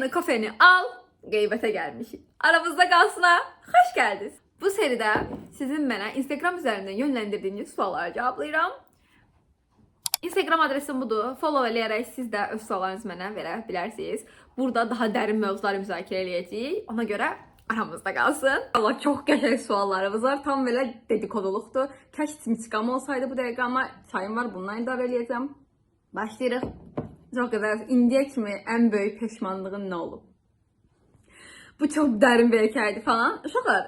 kafeni al, qeybətə gəlmişik. Aramızda qalsın ha, xoş gəldiniz. Bu seride sizin mənə Instagram üzərindən yönləndirdiyiniz sualları cavablayıram. Instagram adresim budur. Follow eləyərək siz də öz suallarınızı mənə verə bilərsiniz. Burada daha dərin mövzuları müzakirə eləyəcəyik. Ona görə aramızda qalsın. Allah, çox qəşəng suallarımız var. Tam belə dedikoduluqdur. Kaş simçikam olsaydı bu dəqiqə, amma çayım var. Bundan idarə eləyəcəm. Başlayırıq. Çox qədər. İndiyə kimi ən böyük peşmanlığın nə olub? Bu çox dərin bir hekayədir falan. Uşaqlar,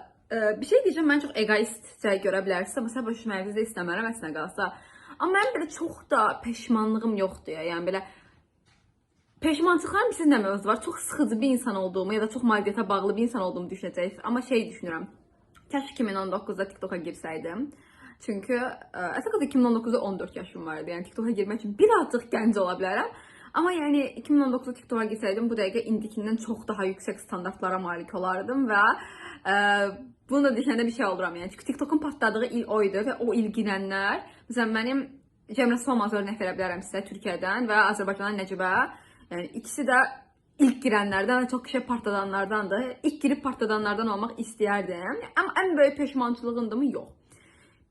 bir şey deyəcəm, mən çox egoistcə görə bilərsinizsə, məsələn, başımavizdə istəmərəm, əslində qalsa. Amma mənim belə çox da peşmanlığım yoxdur ya. Yəni belə peşmançılıqlarım sizin nə mövzu var? Çox sıxıcı bir insan olduğumu ya da çox madiyyətə bağlı bir insan olduğumu düşünəcəksiniz. Amma şey düşünürəm. Kaş 2019'da TikTok'a girsəydim. Çünki əslində 2019'da 14 yaşım vardı. Yəni TikTok'a girmək üçün birazcık gənc ola bilərəm. Amma yəni 2019'da TikTok'a girsəydim, bu dəqiqə indikindən çox daha yüksək standartlara malik olardım və bunu da düşünəndə bir şey oluram. Yəni çünki TikTok'un patladığı il oydu və o il girənlər, məsələn mənim Cəmrə Solmaz örnək verə bilərəm sizə Türkiyədən və Azərbaycandan Nəcibə. Yəni ikisi də ilk girənlərdən və çox kişi partladanlardandır. İlk girib partladanlardan olmaq istəyərdim. Amma ən böyük peşmançılığımdır mı? Yox.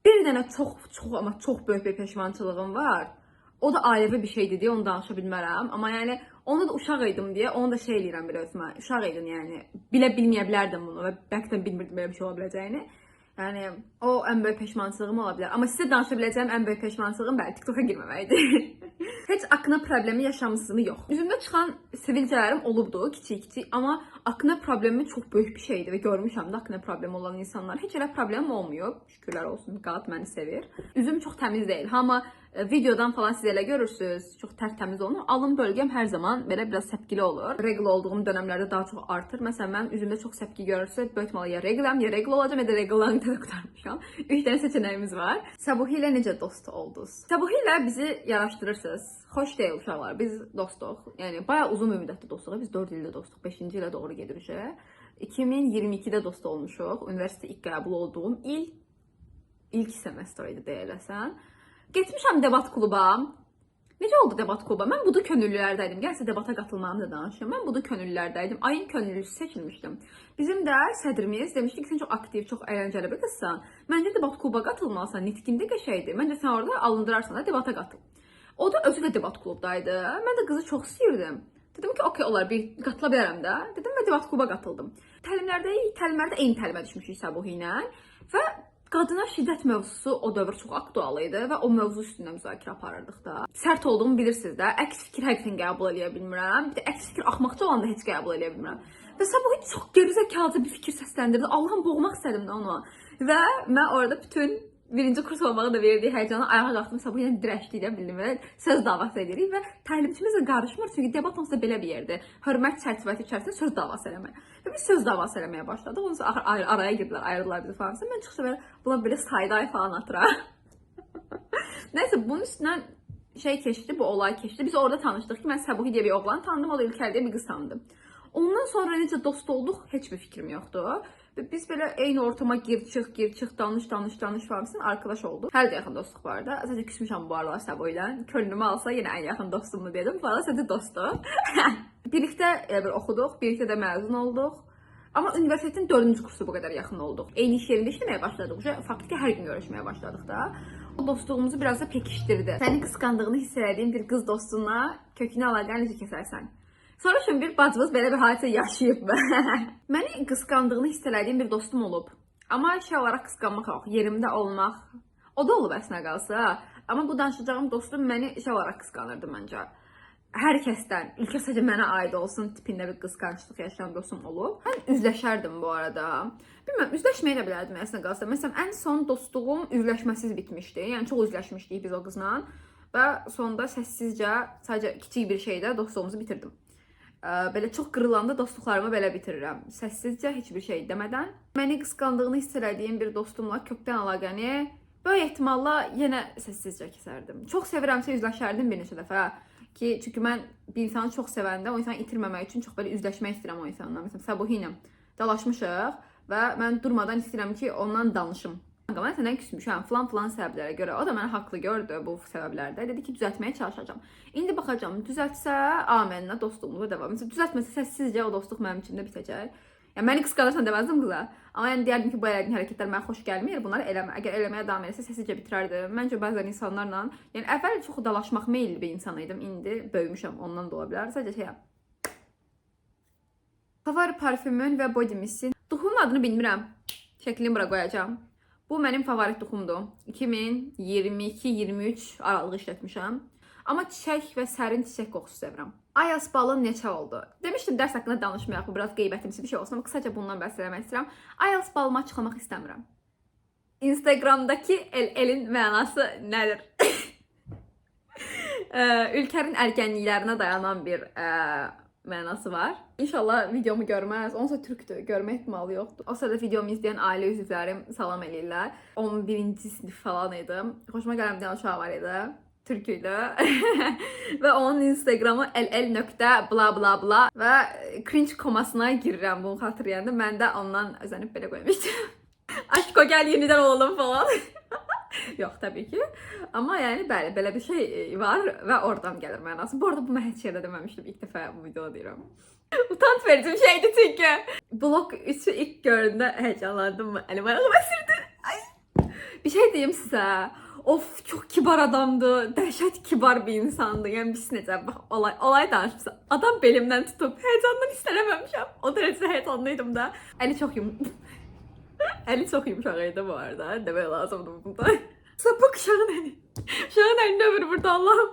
Bir dənə çox böyük bir peşmançılığım var. O da ailəvi bir şeydir deyə onu danışa bilmərəm. Amma yəni onu da uşaq idim deyə onu da şey eləyirəm bir özümə. Uşaq idim yəni. Bilməyə bilərdim bunu və bəlkə də bilmirdim belə bir şey ola biləcəyini. Yəni o ən böyük peşmançılığım ola bilər. Amma sizə danışa biləcəyim ən böyük peşmançılığım bəli TikTok'a girməməkdir. Heç akne problemi yaşamışsınız yox. Üzümdə çıxan sivilcələrim olubdu, kiçik-kiçik, amma akne problemi çox böyük bir şeydir və görmüşəm də akne problemi olan insanlar. Heç elə problem olmuyor. Şükürlər olsun, qat məni sevir. Üzüm çox təmiz deyil. Amma videodan falan siz elə görürsünüz, çox tərtəmiz olunur. Alın bölgəm hər zaman belə biraz səpkili olur. Regl olduğum dövrlərdə daha çox artır. Məsələn, mən üzümdə çox səpki görürsə, böyük ihtimalle ya regl olacağam, ya da regldan qurtarmışam. 3 dənə seçənəyimiz var. Sabuhi ilə necə dost oldunuz? Sabuhi ilə bizi yaraşdırırsınız. Xoş deyil uşaqlar, biz dostuq. Yəni bayağı uzun müddətli dostuq. Biz 4 ildə dostuq, 5-ci ilə doğru gedirik. 2022-də dost olmuşuq. Üniversite ilk qəbul olduğum ilk semestr idi deyiləsən. Getmişəm debat kluba. Necə oldu debat kluba? Mən budu könüllülərdəydim. Gəlsə debata qatılmağımı da danışım. Mən budu könüllülərdəydim. Ayın könüllüsü seçilmişdim. Bizim də sədrimiz demişdi ki, sən çox aktiv, çox əyləncəli bir qızsan. Məncə debat kluba qatılmalısan. Nitqində qəşəngdir. Məncə sən orada alındırarsan da debata qatıl. O da özü də debat klubdaydı. Mən də qızı çox istəyirdim. Dedim ki, okey olar, bir qatıla bilərəm də. Dedim və debat kluba qatıldım. Təlimlərdə eyni təlimə düşmüşük Sabuhi ilə və qadına şiddət mövzusu o dövr çox aktual idi və o mövzu üstündə müzakirə aparırdıq da. Sərt olduğumu bilirsiniz də. Əks fikir həqiqətən qəbul edə bilmirəm. Bir də əks fikir axmaqçı olanda heç qəbul edə bilmirəm. Və Sabuhi çox gerizekalıca bir fikir səsləndirdi. Allahım, boğmaq istədim də onu. Və mən orada bütün birinci kurs olmağı da verdiği həyəcana ayağa qalxdım. Sabuhi ilə dirəşdik də bildim və söz davası edirik və təlimçimizlə qarışmır. Çünki debat onsuz da belə bir yerdir. Hörmət çərçivəsi içərisində söz davası eləmək. Və biz söz davası eləməyə başladıq. Ondan sonra araya girdilər, ayrıldılar bizi falan. Mən çıxsa belə buna belə sayday falan atıram. Neyse, bunun üstündən şey keçdi, bu olay keçdi. Biz orada tanışdıq ki, mən Sabuhi diye bir oğlan tanıdım, o da Ülker diye bir qız tanıdım. Ondan sonra necə dost olduq, heç bir fikrim yoxdur. Biz belə eyni ortama gir çıx, danış falan arkadaş olduq. Hər də yaxın dostluq var da. Sadəcə küsmüşəm bu aralar Sabuhi ilə. Könlümü alsa yenə ən yaxın dostumdur dedim. Falan sadəcə dostum. Birlikdə oxuduq, birlikdə də məzun olduq. Amma universitetin 4-cü kursu bu qədər yaxın olduq. Eyni iş yerində işləməyə başladıq. Faktiki hər gün görüşməyə başladıq da. O dostluğumuzu biraz da pekişdirdi. Sənin qısqandığını hiss etdiyin bir qız dostuna kökünü əlaqəni necə kəsərsən? Sonra şimdi bir bacımız belə bir hadisə yaşayıb. Məni qısqandığını hiss etdiyim bir dostum olub. Amma şey olaraq qısqanmaq yox, yerimdə olmaq. O da olub əslində qalsa. Amma bu danışacağım dostum məni şey olaraq qısqanırdı məncə. Hər kəsdən, ilk sadəcə mənə aid olsun tipində bir qısqanclıq yaşayan dostum olub. Mən üzləşərdim bu arada. Bilməm, üzləşməyə də bilərdim əslində qalsa. Məsələn, ən son dostluğum üzləşməsiz bitmişdi. Yəni çox üzləşmişdik biz o qızla və sonunda səssizcə, sadəcə kiçik bir şeydə dostluğumuzu bitirdim. Belə çox qırılanda dostluqlarımı belə bitirirəm. Səssizcə, heç bir şey demədən. Məni qısqandığını hiss etdiyim bir dostumla kökdən əlaqəni böyük ehtimalla yenə səssizcə kəsərdim. Çox sevirəmsə üzləşərdim bir neçə dəfə. Çünki mən bir insanı çox sevəndə o insanı itirməmək üçün çox belə üzləşmək istəyirəm o insanla. Məsələn, Sabuhi ilə dalaşmışıq və mən durmadan istəyirəm ki, ondan danışım. Kanka mən səndən küsmüşəm falan səbəblərə görə. O da məni haqlı gördü bu səbəblərdə. Dedi ki, düzəltməyə çalışacağam. İndi baxacağım, düzəltsə, amənlə dostluğumuza devam. Məsələn, düzəltməsə səssizcə o dostluq mənim üçün də bitəcək. Yəni məni qısqanırsan deməzdim qıza. Amma yəni deyərdim ki, bu elədiyin hərəkətlər mənə xoş gəlmir. Bunları eləmə. Əgər eləməyə davam etsə səssizcə bitirərdim. Məncə bəzən insanlarla, yəni əvvəl çox dalaşmaq meyilli bir insan idim. İndi böyümüşəm, ondan da ola bilər. Sadəcə şeyəm. Favori parfümün və body missin. Duxumun adını bilmirəm. Şəklini bura qoyacağım. Bu mənim favorit duxumdur. 2022-23 aralığı işlətmişəm. Amma çiçək və sərin çiçək qoxusu sevirəm. Ayas balın neçə oldu? Demişdim dərs haqqında danışmayaq, bu biraz qeybətimsi bir şey olsun, amma qısaca bundan bəhs eləmək istəyirəm. Ayas balıma çıxlamaq istəmirəm. Instagramdakı el-elin mənası nədir? Ülkənin ərgənliklərinə dayanan bir mənası var. İnşallah videomu görməz. Onsa türkdür, görmə ehtimalı yoxdur. O sırada videomu izləyən ailə üzvlərim salam eləyirlər. 11-ci sinif falan idim. Xoşuma gələn bir dənə uşaq var idi. Türküydü. Və onun Instagramı ll.bla və cringe komasına girirəm bunu xatırlayanda. Mən də ondan özənib belə qoymuşdum. Aşko gəl yenidən olalım falan. Yox, təbii ki. Amma yəni bəli, belə bir şey var və oradan gəlir mənası. Bu arada bu mən heç yerdə deməmişdim. İlk dəfə bu videoda deyirəm. Utanç verici bir şeydi çünki. Blok 3'ü ilk gördüğümdə heyecanlandım mı? Elim ayağım əsirdi. Ay. Bir şey diyeyim sizə. Of, çok kibar adamdı. Dəhşət kibar bir insandı. Yəni biz necə bax olay danışmışam. Adam belimdən tutub heyecandan istələməmişəm. O dərəcədə heyecanlıydım da. Əli çox yumuşaq idi bu arada. Demək lazımdı bunda. Sapık uşağın əli. Uşağın əlini ömür burada Allahım.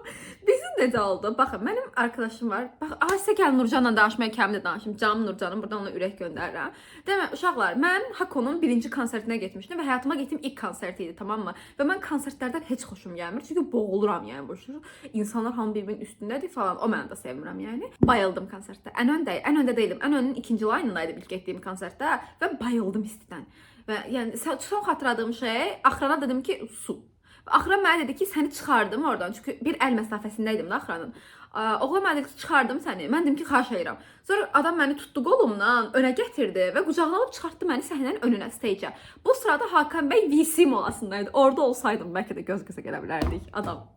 Bizim necə oldu? Baxın, mənim arkadaşım var. Bax, sizə gəlin Nurcanla danışmaya kəmdə danışım. Canım Nurcanım, buradan ona ürək göndərirəm. Demək, uşaqlar, mən Hakonun birinci konsertinə getmişdim və həyatıma getdiyim ilk konserti idi, tamam mı? Və mən konsertlərdən heç xoşum gəlmir. Çünki boğuluram yəni bu işə. İnsanlar hamı bir-birinin üstündədir falan. O mənə də sevmirəm yəni. Bayıldım konsertdə. Ən öndə deyildim. Ən önün ikinci layınındaydım ilk getdiyim konsertdə və bayıldım istidən. Və yəni son xatırladığım şey, axırana dedim ki, su. Axıran mənə dedi ki, səni çıxardım oradan. Çünki bir əl məsafəsindəydim də axıranın. Oğlan mənə dedi ki, çıxardım səni. Mən dedim ki, xahiş edirəm. Sonra adam məni tutdu qolumdan, önə gətirdi və qucağına alıb çıxartdı məni səhnənin önünə, stage'ə. Bu sırada Hakan bəy VC molasındaydı. Orada olsaydım bəlkə də göz-gözə gələ bilərdik. Adam.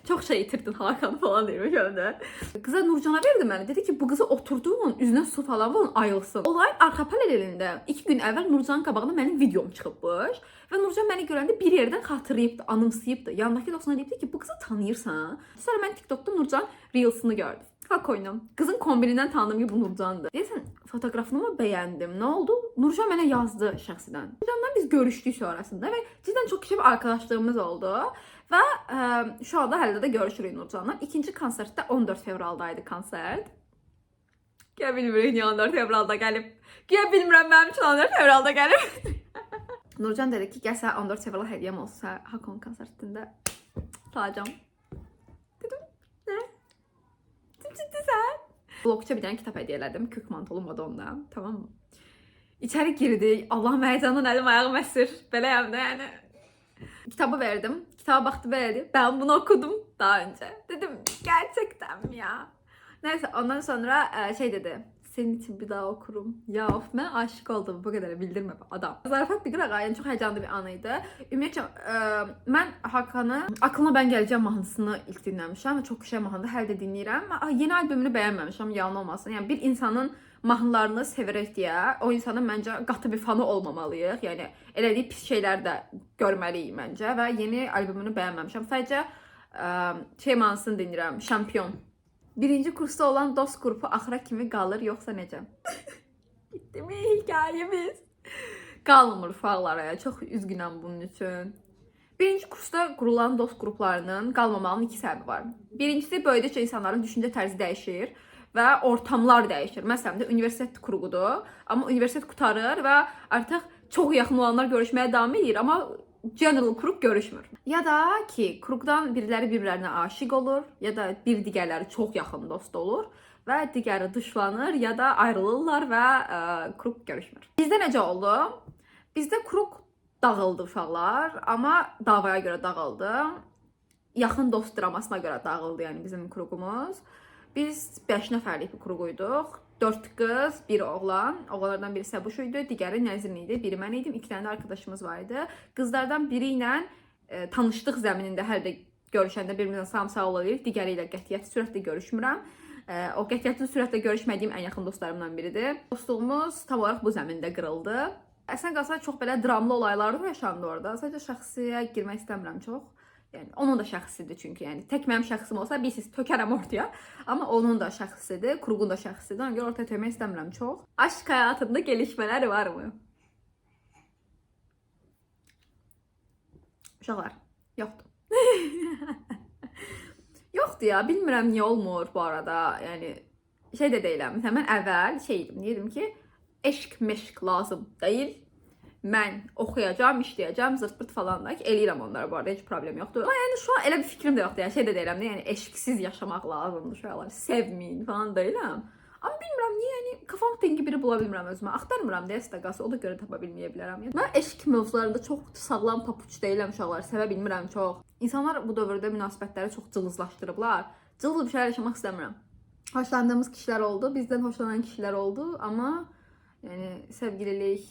Çok şey itirdin Hakan falan demiş öyle. Kıza Nurcan'a verdi beni. Dedi ki bu kızı oturduğun üzüne su falan falan ayılsın. Olayın arka panelinde 2 gün əvvəl Nurcan'ın qabağında mənim videom çıxıbmış. Və Nurcan məni görəndə bir yerdən xatırlayıbdı, anımsayıbdı. Yanındakı dostuna deyibdi ki bu kızı tanıyırsan. Sonra mən TikTok'da Nurcan Reels'ını gördüm. Hak oyunum. Kızın kombinindən tanıdığım gibi bu Nurcan'dı. Deyəsən fotoğrafını mı beğendim? Ne oldu? Nurcan mənə yazdı şəxsidən. Nurcan'dan biz görüşdük sonrasında və cidden çok kişi bir arkadaşlığımız oldu. Və şu anda hələ də görüşürük Nurcan'la. İkinci konsertdə 14 fevraldaydı konsert. Gəl bilmirik niyə 14 fevralda gəlib. Gəl bilmirəm mənim üçün 14 fevralda gəlib. Nurcan dedi ki, gəl sən 14 fevral hədiyyəm olsa Hakon konsertində salacağım. Dedim, nə? Ciddisən? Blokça bir dənə kitab hədiyyə elədim. Kök mantolu Madonna, tamam mı? İçəri girdik. Allah'ım heyecandan əlim ayağım əsir. Beləyəm də yəni. Kitabı verdim. Kitaba baktı verdi. Ben bunu okudum daha önce. Dedim gerçekten mi ya? Neyse ondan sonra şey dedi. Senin için bir daha okurum. Ya of ben aşık oldum. Bu kadar bildirme adam. Zarafat bir qırağa yani çok heyecanlı bir anıydı. Ümumiyyətlə mən Hakan'ı Aklına Ben Geleceğim mahnısını ilk dinləmişəm və çox qəşəng mahnıdır. Hələ də dinləyirəm. Yeni albümünü bəyənməmişəm, yalan olmasın. Yəni bir insanın mahnılarını severək deyə o insanın məncə qatı bir fanı olmamalıyıq. Yəni elədiyi pis şeylər də görməliyik məncə və yeni albümünü bəyənməmişəm. Sadəcə şey mahnısını dinləyirəm. Şampiyon. Birinci kursda olan dost qrupu axıra kimi qalır yoxsa necə? Bitti mi hikayemiz? Qalmır ufaqlara. Çox üzgünəm bunun üçün. Birinci kursda qurulan dost qruplarının qalmamalının 2 səbəbi var. Birincisi böyüdükcə insanların düşüncə tərzi dəyişir və ortamlar dəyişir. Məsələn də universitet kuruqudur, amma universitet qutarır və artıq çox yaxın olanlar görüşməyə davam edir, amma general kuruq görüşmür. Ya da ki, kuruqdan biriləri bir-birlərinə aşiq olur, ya da bir digərləri çox yaxın dost olur və digəri dışlanır ya da ayrılırlar və kuruq görüşmür. Bizdə necə oldu? Bizdə kuruq dağıldı uşaqlar, amma davaya görə dağıldı. Yaxın dost dramasına görə dağıldı yəni bizim kuruqumuz. Biz 5 nəfərlik bir kuruquyduq. 4 qız, bir oğlan. Oğlanlardan biri Səbuş idi, digəri Nəzrin idi, biri mən idim, 2 dənə də arkadaşımız var idi. Qızlardan biri ilə tanışlıq zəminində hər də görüşəndə bir-birimizlə salam sağ olayıq, digəri ilə qətiyyətli sürətlə görüşmürəm. O qətiyyətli sürətlə görüşmədiyim ən yaxın dostlarımdan biridir. Dostluğumuz tam olaraq bu zəmində qırıldı. Əslən qalsa çox belə dramlı olaylar da yaşandı orada. Sadəcə şəxsiyə girmək istəmirəm çox. Yəni onun da şəxsidir çünki, yəni tək mənim şəxsim olsa bilirsiz tökərəm ortaya. Amma onun da şəxsidir, Kruqun da şəxsidir. Ona görə ortaya tökmək istəmirəm çox. Aşk həyatında gəlişmələr varmı? Uşaqlar, yoxdur. Yoxdur ya, bilmirəm niyə olmur bu arada. Yəni şey də deyiləm. Məsələn mən əvvəl deyirdim ki, eşq meşq lazım deyil. Mən oxuyacağam, işləyəcəm, zırt-pırt falan da ki, eləyirəm onlara bu arada, heç problem yoxdur. Amma yəni şu an elə bir fikrim də yoxdur, yəni şey də deyirəm, yəni eşqsiz yaşamaq lazımdır uşaqlar, sevməyin falan deyirəm. Amma bilmirəm niyə, yəni kafam dengi biri bula bilmirəm özümə, axtarmıram deyə istəqası, o da görə tapa bilməyə bilərəm. Yəni, mən eşq mövzularında çox sağlam papuç deyiləm uşaqlar, sevə bilmirəm çox. İnsanlar bu dövrdə münasibətləri çox cılızlaşdırıblar. Cılız bir şeylər yaşamaq istəmirəm. Hoşlandığımız kişilər oldu, bizdən hoşlanan kişilər oldu, amma yəni sevgililik,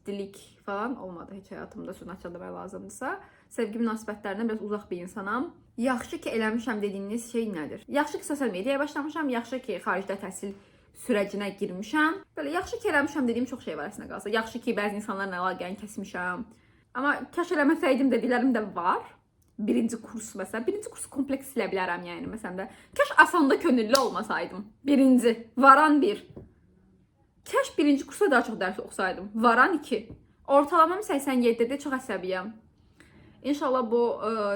dilik falan olmadı heç həyatımda, sözünü açıq demək lazımdırsa. Sevgi münasibətlərindən biraz uzaq bir insanam. Yaxşı ki eləmişəm dediyiniz şey nədir? Yaxşı ki sosial mediaya başlamışam, yaxşı ki xaricdə təhsil sürəcinə girmişəm. Belə yaxşı ki eləmişəm dediyim çox şey var əslində qalsa. Yaxşı ki bəzi insanlarla əlaqəni kəsmişəm. Amma kaş eləməsəydim dediklərim də var. Birinci kurs məsələn, birinci kursu kompleks silə bilərəm yəni məsələn də. Kaş asanda könüllü olmasaydım. Birinci, varan bir. Kaş birinci kursa daha çox dərs oxusaydım. Varan 2. Ortalamam 87-dir, çox əsəbiyəm. İnşallah bu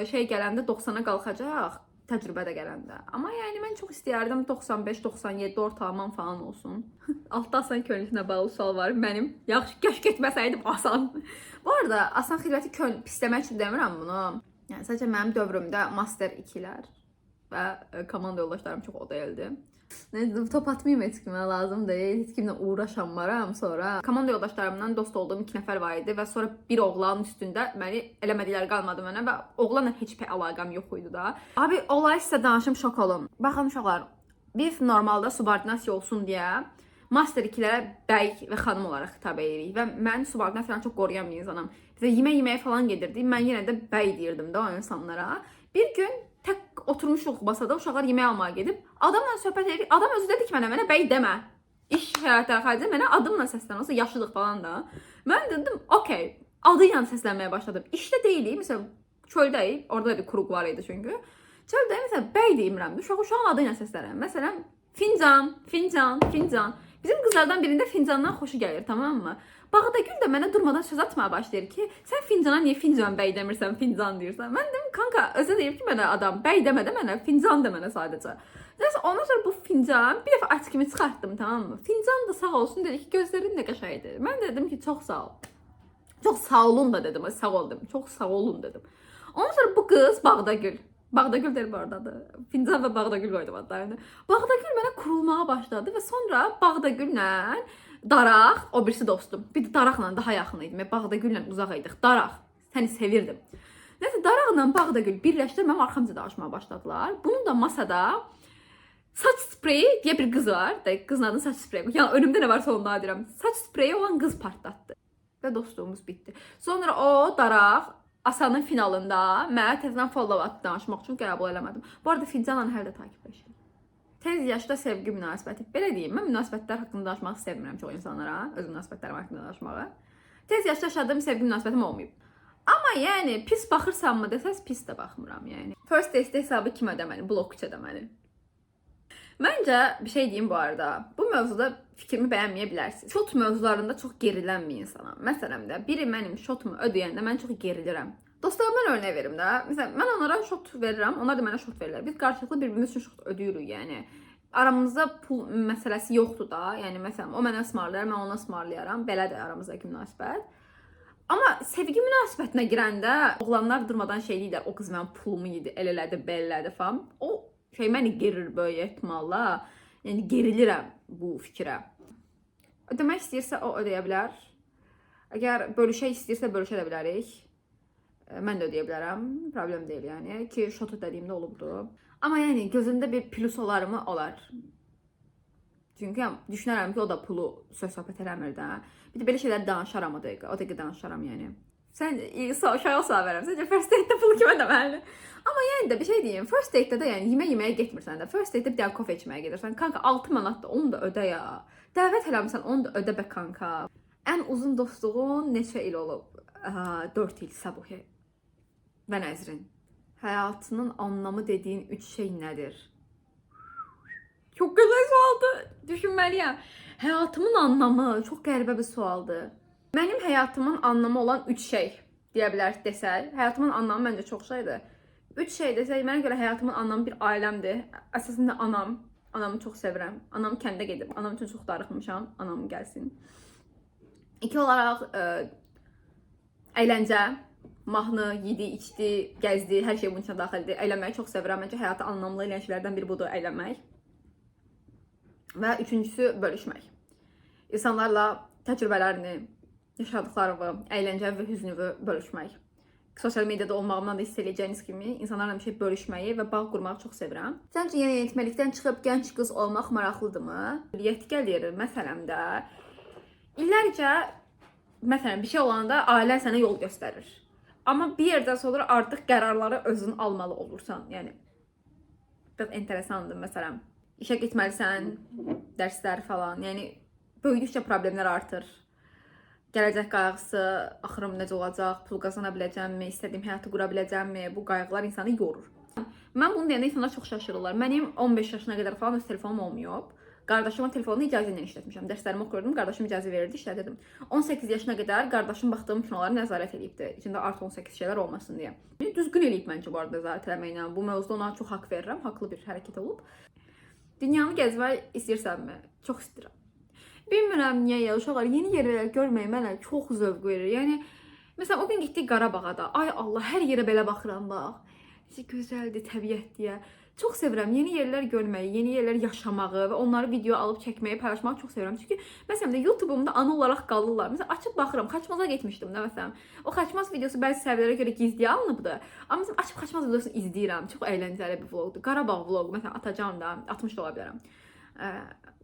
şey gələndə 90-a qalxacaq, təcrübə də gələndə. Amma yəni mən çox istəyərdim 95-97 ortalamam falan olsun. Altda Asan könüllüsünə bağlı sual var mənim. Yaxşı, kaş getməsəydim Asan. Bu arada Asan xidməti pisləmək üçün demirəm bunu. Yəni sadəcə mənim dövrümdə master 2-lər və komanda yoldaşlarım çox o deyildi. Neyse, top atmayayım etkime lazım değil. Etkimle uğraşamaram sonra. Komanda yoldaşlarımdan dost olduğum 2 nəfər var idi və sonra bir oğlanın üstündə məni eləmədikləri qalmadı mənə və oğlanla heç bir əlaqəm yox idi da. Abi olay sizə danışım, şok olun. Baxın uşaqlar, biz normalda subordinasiya olsun deyə master 2-lərə bəy və xanım olaraq xitab edirik və mən subordinasiyanı çox qoruyan bir insanam. Və yeməyə falan gedirdik, mən yenə də bəy deyirdim də o insanlara. Bir gün tək oturmuşuq masada, uşaqlar yemək almağa gedib, adamla söhbət edirik. Adam özü dedi ki, mənə bəy demə. İş həyatları xaricində mənə adımla səslən, olsa yaşlılıq falan da. Mən dedim, okey, adıyla səslənməyə başladım. İşdə deyilik, məsələn, çöldəyik, orada da bir Kruq var idi çünki. Çöldəyik, məsələn, bəy deyirəm, uşağın adıyla səslənirəm. Məsələn, fincan, fincan, fincan. Bizim qızlardan birində fincandan xoşu gəlir, tamam mı? Bağdagül də mənə durmadan söz atmaya başlayır ki, sən fincana niyə fincan bəy demirsən, fincan deyirsən? Mən dedim, kanka, özə deyir ki, mənə adam bəy demə də mənə, fincan da mənə sadəcə. Neyse, ondan sonra bu fincan, bir dəfə aç kimi çıxartdım, tamam mı? Fincan da sağ olsun, dedi ki, gözlərin də qəşəngdir. Mən də dedim ki, çox sağ ol. Çox sağ olun da dedim, sağ ol dedim, çox sağ olun dedim. Ondan sonra bu qız Bağdagül. Bağdagül deyir bu aradadır. Fincan və Bağdagül qoydum adlarını. Bağdagül mənə kurulmağa başladı və sonra Bağdagüllə Daraq, o birisi dostum. Bir də Daraqla daha yaxın idim. Bağdagüllə uzaq idik. Daraq, səni sevirdim. Neyse, Daraqla Bağdagül birləşdirib mənim arxamca danışmağa başladılar. Bunun da masada saç spreyi deyə bir qız var. Qızın adını saç spreyi. Yəni önümdə nə varsa onu deyirəm. Saç spreyi olan qız partlatdı. Və dostluğumuz bitdi. Sonra o Daraq Asanın finalında mənə təzədən follow atdı danışmaq üçün, qəbul eləmədim. Bu arada fincanla hər də takipləşirəm. Tez yaşda sevgi münasibəti. Belə deyim, mən münasibətlər haqqında danışmağı sevmirəm çox insanlara, öz münasibətlərim haqqında danışmağı. Tez yaşda yaşadığım sevgi münasibətim olmayıb. Amma yəni pis baxırsanmı desəz, pis də baxmıram yəni. First date hesabı kim ödəməli? Blok 3 ödəməli. Məncə bir şey deyim bu arada. Bu mövzuda fikrimi bəyənməyə bilərsiniz. Şot mövzularında çox gerilən bir insanam. Məsələn də biri mənim şotumu ödəyəndə mən çox gerilirəm. Dostlarımdan örnək verim də. Məsələn, mən onlara şot verirəm, onlar da mənə şot verirlər. Biz qarşılıqlı bir-birimiz üçün şot ödəyirik, yəni. Aramızda pul məsələsi yoxdur da. Yəni məsələn, o mənə ısmarlayar, mən ona ısmarlayaram. Belədir aramızdakı münasibət. Amma sevgi münasibətinə girəndə oğlanlar durmadan şey deyirlər, o qız mənim pulumu yedi, el elədi, bel elədi falan. O şey məni gerir böyük ehtimalla. Yəni gerilirəm bu fikrə. Ödəmək istəyirsə o ödəyə bilər. Əgər bölüşək istəyirsə bölüşə də bilərik. Mən də ödəyə bilərəm. Problem deyil yəni. Ki şot ödədiyimdə olubdu. Amma yəni gözümdə bir plus olarmı? Olar. Çünki düşünərəm ki, o da pulu söz-söhbət eləmir də. Bir də belə şeylər danışaram o dəqiqə danışaram yəni. Sən uşağa sual verəm. Səncə first date-də pulu kimə deməlidir? Amma yəni də bir şey deyim. First date-də də yəni yeməyə getmirsən də. First date-də bir dənə kofe içməyə gedirsən. Kanka 6 manatdır, onu da ödə ya. Dəvət eləmirsən, onu da ödə be kanka. Ən uzun dostluğun neçə il olub? 4 il Səbuhi. Və Nəzrin. Həyatının anlamı dediyin 3 şey nədir? Çok güzel sualdı. Düşünmeliyim. Hayatımın anlamı çok qəribə bir sualdır. Benim hayatımın anlamı olan 3 şey deyə bilərik desək. Hayatımın anlamı məncə çox şeydir. 3 şey desək, mənə görə hayatımın anlamı bir ailəmdir. Əsasında anam. Anamı çox sevirəm. Anam kəndə gedib. Anam üçün çox darıxmışam. Anam gəlsin. 2 olaraq əyləncə. Mahnı, yedi, içdi, gəzdi, hər şey bunun içində daxildir. Əylənməyi çox sevirəm. Məncə həyatı anlamlı eləyən şeylərdən biri budur, əylənmək. Və üçüncüsü bölüşmək. İnsanlarla təcrübələrini, yaşadıklarını, əyləncə və hüznünü bölüşmək. Sosial mediada olmağımdan da hiss edəcəyiniz kimi insanlarla bir şey bölüşməyi və bağ qurmağı çox sevirəm. Səncə yeniyetməlikdən çıxıb gənc qız olmaq maraqlıdırmı? Yetkilir məsələmdə. İllərcə məsələn bir şey olanda ailən sənə yol göstərir. Amma bir yerdən sonra artıq qərarları özün almalı olursan. Yəni biraz enteresandır məsələn. İşə getməlisən, dərslər falan. Yəni böyüdükcə problemlər artır. Gələcək qayğısı, axırım necə olacaq, pul qazana biləcəmmi, istədiyim həyatı qura biləcəmmi? Bu qayğılar insanı yorur. Mən bunu deyəndə insanlar çox şaşırırlar. Mənim 15 yaşına qədər falan öz telefonum olmayıb. Qardaşımın telefonunu icazə ilə işlətmişəm. Dərslərimi oxuyurdum, qardaşım icazə verirdi, işlədirdim. 18 yaşına qədər qardaşım baxdığım kinoları nəzarət edibdi. İçində artı 18 şeylər olmasın deyə. Düzgün eləyib məncə bu arada nəzarət eləməklə. Bu mövzuda ona çox haqq verirəm. Haqlı bir hərəkət olub. Dünyanı gəzmək istəyirsənmi? Çox istəyirəm. Bilmirəm niyə ya uşaqlar yeni yerlər görmək mənə çox zövq verir. Yəni məsələn o gün getdik Qarabağa da. Ay Allah, hər yerə belə baxıram bax. Necə gözəldir təbiət deyə. Çox sevirəm yeni yerlər görməyi, yeni yerlər yaşamağı və onları video alıb çəkməyi, paylaşmağı çox sevirəm. Çünki məsələn də YouTube-umda ana olaraq qalırlar. Məsələn açıb baxıram, Xaçmaza getmişdim də məsələn. O Xaçmaz videosu bəzi səbəblərə görə gizliyə alınıbdı. Amma məsələn açıb Xaçmaz videosunu izləyirəm. Çox əyləncəli bir vloqdur. Qarabağ vloqu məsələn atacağam da, atmış da ola bilərəm.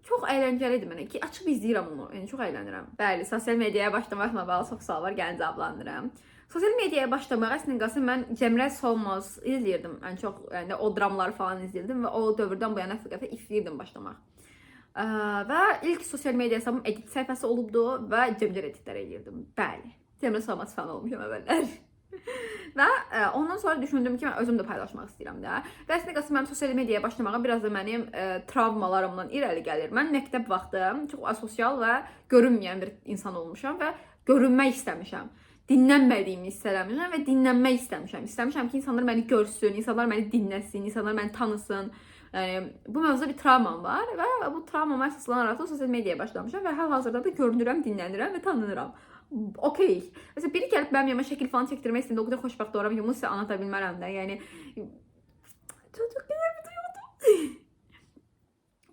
Çox əyləncəlidir mənə ki, açıb izləyirəm onu. Yəni çox əylənirəm. Bəli, sosial mediaya başlamaqla bağlı çox sual var, gəlin cavablandırıram. Sosial mediaya başlamaq əslində qalsa mən Cəmrə Solmaz izləyirdim. Ən çox yəni o dramları falan izləyirdim və o dövrdən bu yana həqiqətən istəyirdim başlamaq. Və ilk sosial media hesabım edit səhifəsi olubdu və Cəmrə editlər eləyirdim. Bəli. Cəmrə Solmaz fan olmuşam əvvəllər. Və ondan sonra düşündüm ki, mən özüm də paylaşmaq istəyirəm də. Və əslində qalsa mənim sosial mediaya başlamağa biraz da mənim travmalarımdan irəli gəlir. Mən məktəb vaxtı çox asosial və görünməyən bir insan olmuşam və görünmək istəmişəm. Dinlənmədiyimi hiss eləmişəm və dinlənmək istəmişəm. İstəmişəm ki, insanlar məni görsün, insanlar məni dinləsin, insanlar məni tanısın. Yəni, bu mövzuda bir travmam var və bu travmama əsaslanaraq da sosial mediaya başlamışam və hal-hazırda da görünürəm, dinlənirəm və tanınıram. Okey. Məsələn, biri gəlib mənim yanıma şəkil falan çəkdirmək istəyəndə o qədər xoşbəxt olaram ki, bunu sizə anlata bilmərəm də. Yəni, çox gözəl bir duyğudur.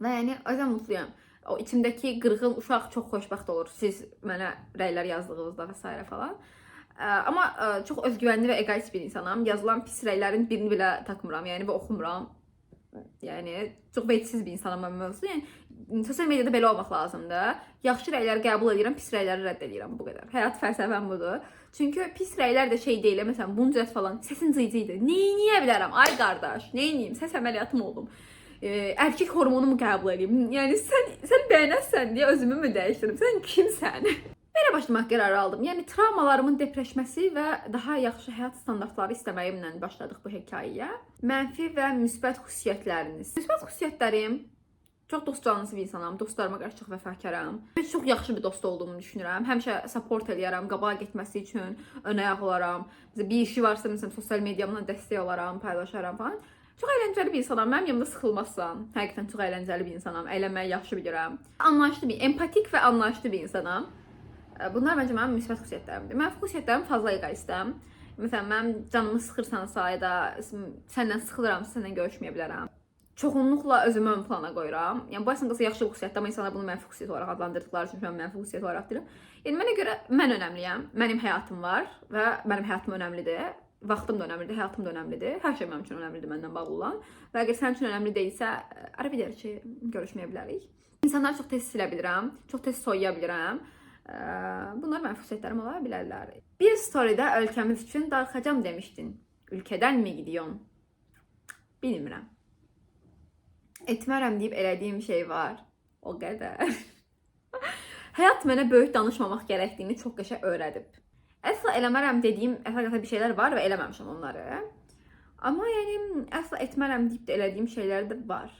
Və yəni, o yüzden mutluyam. O içimdəki qırğın uşaq çox xoşbəxt olur. Siz mənə rəylər yazdığınızda və s. falan. Amma çox özgüvənli və egoist bir insanam. Yazılan pis rəylərin birini belə takmıram, yəni və oxumuram. Yəni çox vecsiz bir insanam mən mövzuda. Yəni sosial mediada belə olmaq lazımdır. Yaxşı rəyləri qəbul edirəm, pis rəyləri rədd edirəm, bu qədər. Həyat fəlsəfəm budur. Çünki pis rəylər də şey deyil, məsələn, buncət falan, səsin cıcıydı. Nəyə bilərəm? Ay qardaş, nə edeyim? Səs əməliyyatım oldum. Erkek hormonumu qəbul edeyim. Yəni sən bəyənəsən deyə özümü mü dəyişdirim? Sən kimsən? Belə başlamaq qərarı aldım. Yəni travmalarımın depreşməsi və daha yaxşı həyat standartları istəməyimlə başladıq bu hekayəyə. Mənfi və müsbət xüsusiyyətləriniz. Müsbət xüsusiyyətlərim çox dostcanlısı bir insanam. Dostlarıma qarşı çox vəfakaram. Çox yaxşı bir dost olduğumu düşünürəm. Həmişə support eləyərəm, qabağa getməsi üçün ön ayaq olaram. Məsələn, bir işi varsa, məsələn, sosial mediamdan dəstək olaram, paylaşaram falan. Çox əyləncəli bir insanam. Mənim yanımda sıxılmazsan. Həqiqətən çox əyləncəli bir insanam. Əylənməyi yaxşı bilirəm. Anlayışlı bir, empatik və anlayışlı bir insanam. Bunlar məncə mənim müsbət xüsusiyyətlərimdir. Mən xüsusiyyətlərim fazla egoistəm. Məsələn, mənim canımı sıxırsansa ya da səndən sıxılıramsa səndən görüşməyə bilərəm. Çoxunluqla özümü ön plana qoyuram. Yəni bu əslində yaxşı bir xüsusiyyətdir, amma insanlar bunu mənfi xüsusiyyət olaraq adlandırdıqları üçün mən mənfi xüsusiyyət olaraq deyirəm. Yəni mənə görə mən önəmliyəm. Mənim həyatım var və mənim həyatım önəmlidir. Vaxtım da önəmlidir, həyatım da önəmlidir. Hər şey mənim üçün önəmlidir məndən bağlı olan. Və əgər sənin üçün önəmli deyilsə, ara bir ki, görüşməyə bilərik. İnsanları çox tez silə bilirəm, çox tez soyuya bilirəm. Bunlar mənim xüsusiyyətlərim ola bilərlər. Bir storydə ölkəmiz üçün darıxacam demişdin. Ülkədən mi gidiyorsun? Bilmirəm. Etmərəm deyib elədiyim şey var. O qədər. Həyat mənə böyük danışmamaq gərəkdiyini çox qəşəng öyrədib. Əsla eləmərəm dediyim əsasən bir şeylər var və eləməmişəm onları. Amma yəni əsla etmərəm deyib də elədiyim şeylər də var.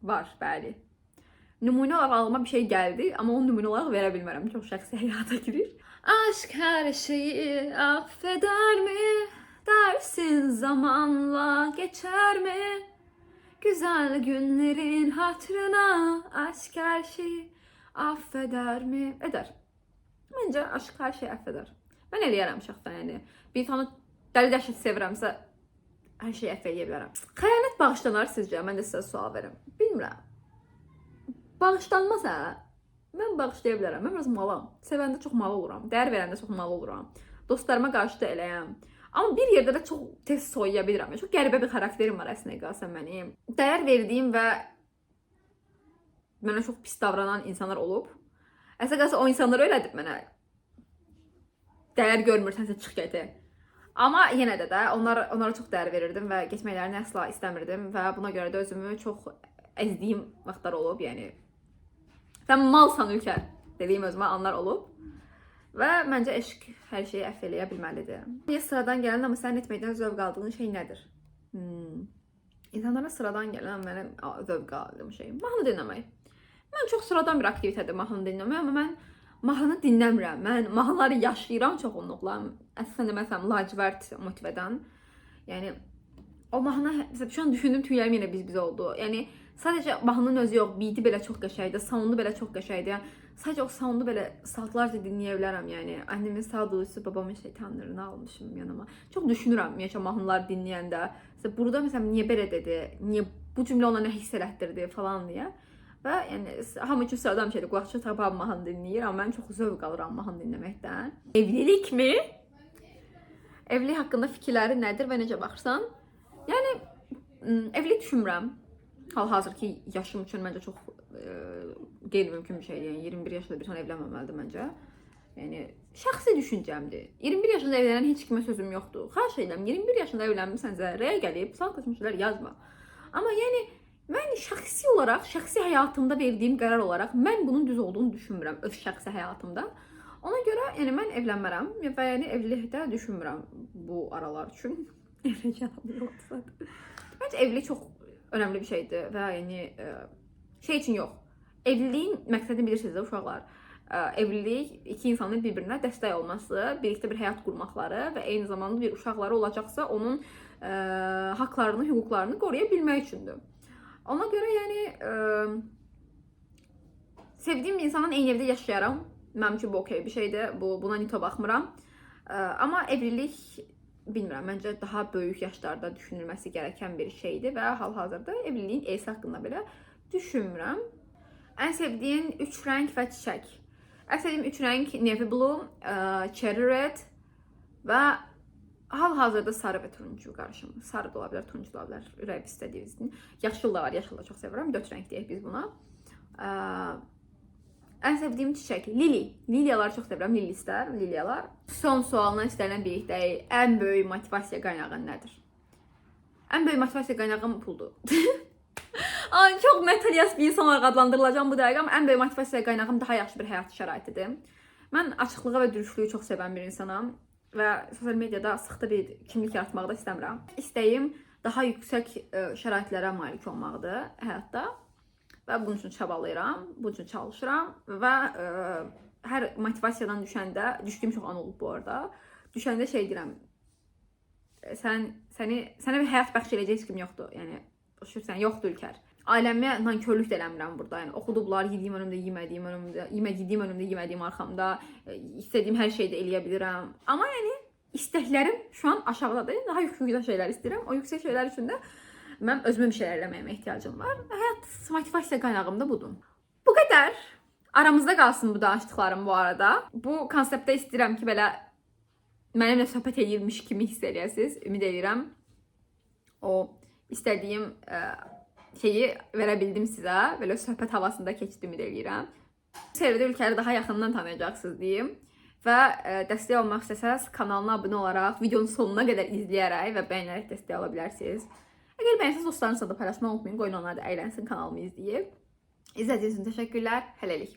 Var, bəli. Nümunə olaraq ağlıma bir şey gəldi, amma onu nümunə olaraq verə bilmərəm. Çox şəxsi həyata girir. Aşk hər şeyi affeder mi? Dersin zamanla geçer mi? Güzel günlerin hatırına aşk her şeyi affeder mi? Eder. Bence aşk her şeyi affeder. Ben eləyərəm şəxsən, yəni. Bir tane dəli dəhşət sevirəmsə hər şeyi əff edə bilərəm. Xəyanət bağışlanar sizcə? Mən də sizə sual verim. Bilmirəm. Bağışlanmaz hə? Mən bağışlaya bilərəm. Mən biraz malam. Sevəndə çox mal oluram. Dəyər verəndə çox mal oluram. Dostlarıma qarşı da eləyəm. Amma bir yerdə də çox tez soyuya bilirəm. Çox qəribə bir xarakterim var əslində qalsam mənim. Dəyər verdiyim və mənə çox pis davranan insanlar olub. Əslində qalsa o insanlar öyrədib mənə. Dəyər görmürsənsə çıx get. Amma yenə də onlara çox dəyər verirdim və getməklərini əsla istəmirdim və buna görə də özümü çox əzdiyim vaxtlar olub, yəni. Sən malsan ülkə dediyim özümə anlar olub. Və məncə eşq hər şeyi əff eləyə bilməlidir. Niyə sıradan gələn, amma sənin etməkdən zövq aldığın şey nədir? İnsanlara sıradan gələn mənim zövq aldığım şey mahnı dinləmək. Mən çox sıradan bir aktivitədir mahnı dinləmək, amma mən mahnı dinləmirəm. Mən mahnıları yaşayıram çoxunluqla. Əslində məsələn lacivert motivədən. Yəni o mahnı şu an düşündüm tüylərim yenə biz oldu. Yəni sadəcə mahnının özü yox, beat'i belə çox qəşəngdir, soundu belə çox qəşəngdir. Sadəcə o soundu belə saatlarca dinləyə bilərəm, yəni. Annemin sağduyusu, babamın şeytanlarını almışım yanıma. Çox düşünürəm ümumiyyətlə mahnıları dinləyəndə. Mesela burada məsələn niyə belə dedi, niyə bu cümlə ona nə hiss elətdirdi falan deyə. Və yəni hamı üçün sıradan bir şeydir. Qulaqçı tapab mahnı dinləyir, amma mən çox zövq alıram mahnı dinləməkdən. Evlilik mi? Evlilik haqqında fikirləri nədir və necə baxırsan? Yəni evlilik düşünmürəm. Hal-hazırki yaşım üçün məncə çox qeyri-mümkün bir şeydir. Yəni 21 yaşında bir tane evlənməməlidir məncə. Yəni şəxsi düşüncəmdir. 21 yaşında evlənən heç kimə sözüm yoxdur. Xahiş edirəm 21 yaşında evlənmisənsə rəyə gəlib sağ qaçmışlar yazma. Amma yəni mən şəxsi olaraq, şəxsi həyatımda verdiyim qərar olaraq mən bunun düz olduğunu düşünmürəm öz şəxsi həyatımda. Ona görə yəni mən evlənmərəm və yəni evlilikdə düşünmürəm bu aralar üçün. Məncə evlilik çox önəmli bir şeydir və yəni şey üçün yox. Evliliyin məqsədini bilirsiniz də uşaqlar. Evlilik iki insanın bir-birinə dəstək olması, birlikdə bir həyat qurmaqları və eyni zamanda bir uşaqları olacaqsa onun haqlarını, hüquqlarını qoruya bilmək üçündür. Ona görə yəni sevdiyim insanın eyni evdə yaşayaram. Mənim üçün bu okey bir şeydir. Buna nito baxmıram. Amma evlilik bilmirəm, məncə daha böyük yaşlarda düşünülməsi gərəkən bir şeydir və hal-hazırda evliliyin esi haqqında belə düşünmürəm. Ən sevdiyin 3 rəng və çiçək. Ən sevdiyim 3 rəng navy blue, cherry red və hal-hazırda sarı və turuncu qarışımı. Sarı da ola bilər, turuncu da ola bilər, ürək istədiyinizin. Yaşıl da var, yaşıl da çox sevirəm. 4 rəng deyək biz buna. Ən sevdiyim çiçək lili. Liliyaları çox sevirəm, lilistər, liliyalar. Son sualına istənilən birlikdəyik. Ən böyük motivasiya qaynağın nədir? Ən böyük motivasiya qaynağım puldur. Ay, çox materialist bir insan olaraq adlandırılacağım bu dəqiqə, amma ən böyük motivasiya qaynağım daha yaxşı bir həyat şəraitidir. Mən açıqlığı və dürüstlüyü çox sevən bir insanam və sosial mediada sıxda bir kimlik yaratmağı da istəmirəm. İstəyim daha yüksək şəraitlərə malik olmaqdır həyatda. Və bunun üçün çabalayıram, bunun üçün çalışıram və hər motivasiyadan düşdüyüm çox an olub bu arada. Düşəndə şey deyirəm, sənə bir həyat bəxş edəcək heç kim yoxdur. Yəni, sən yoxdur ülkər. Ailəmə nankörlük də eləmirəm burada. Yəni, oxudublar, yediyim önümdə, yemədiyim önümdə, yemədiyim arxamda, istədiyim hər şeyi də eləyə bilirəm. Amma yəni, istəklərim şu an aşağıdadır. Daha yüksək şeylər istəyirəm. O yüksək şeylər üçün də mən özümə bir şeylər eləməyimə ehtiyacım var. Həyat motivasiya qaynağım da budur. Bu qədər. Aramızda qalsın bu danışdıqlarım bu arada. Bu konseptdə istəyirəm ki, belə mənimlə söhbət edilmiş kimi hiss eləyəsiniz. Ümid edirəm o istədiyim şeyi verə bildim sizə. Belə söhbət havasında keçdi ümid edirəm. Seride ülkeləri daha yaxından tanıyacaqsınız deyim. Və dəstək olmaq istəsəz kanalına abunə olaraq, videonun sonuna qədər izləyərək və bəyənərək dəstək ala bilərsiniz. Əgər bəyənsəz dostlarınızla da paylaşmayı unutmayın. Qoyun onlar da əylənsin kanalımı izləyib. İzlədiyiniz üçün təşəkkürlər. Hələlik.